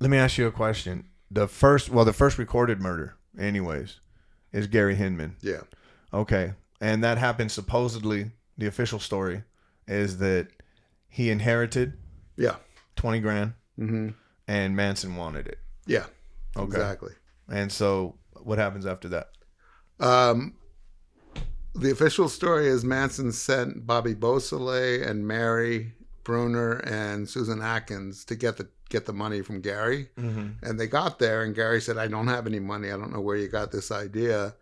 Let me ask you a question. The first recorded murder, anyways, is Gary Hinman. Yeah. Okay. And that happened supposedly, the official story is that he inherited 20 grand and Manson wanted it. Yeah. Okay. Exactly. And so what happens after that? The official story is Manson sent Bobby Beausoleil and Mary Brunner and Susan Atkins to get the money from Gary. And they got there and Gary said, I don't have any money. I don't know where you got this idea.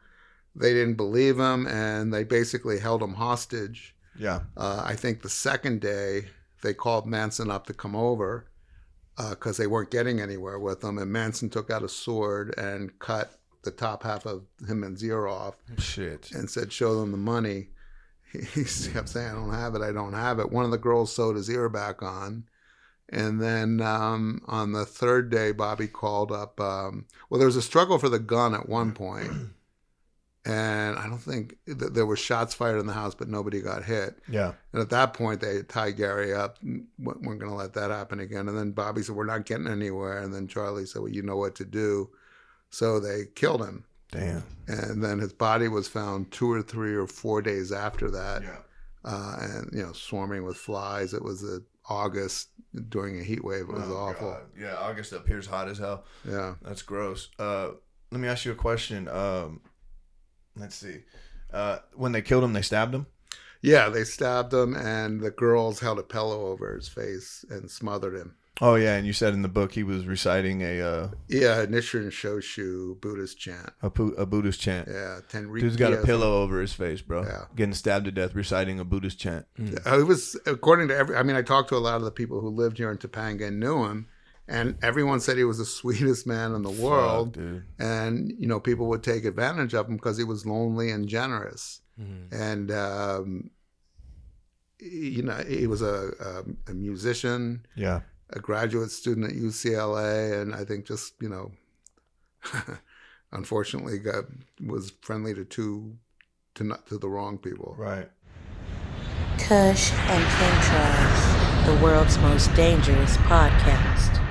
They didn't believe him and they basically held him hostage. Yeah. I think the second day they called Manson up to come over because they weren't getting anywhere with him. And Manson took out a sword and cut the top half of Hinman's ear off. Shit. And said, show them the money. He kept saying, I don't have it. I don't have it. One of the girls sewed his ear back on. And then on the third day, Bobby called up. Well, there was a struggle for the gun at one point. And I don't think there were shots fired in the house, but nobody got hit. Yeah. And at that point, they tied Gary up. Weren't going to let that happen again. And then Bobby said, we're not getting anywhere. And then Charlie said, well, you know what to do. So they killed him. Damn. And then his body was found 2 or 3 or 4 days after that. Yeah. And, swarming with flies. It was August during a heat wave. It was awful. God. Yeah, August up here's hot as hell. Yeah. That's gross. Let me ask you a question. Let's see. When they killed him, they stabbed him? Yeah, they stabbed him, and the girls held a pillow over his face and smothered him. Oh, yeah, and you said in the book he was reciting a Nichiren Shoshu Buddhist chant. A Buddhist chant. Yeah, Tenriki. Dude's got a pillow over his face, bro. Yeah. Getting stabbed to death reciting a Buddhist chant. It was, according to I talked to a lot of the people who lived here in Topanga and knew him, and everyone said he was the sweetest man in the world. Dude. And, people would take advantage of him because he was lonely and generous. And, he was a musician. Yeah. A graduate student at UCLA, and I think just, unfortunately was friendly to the wrong people. Right. Kush and Kentraj, the world's most dangerous podcast.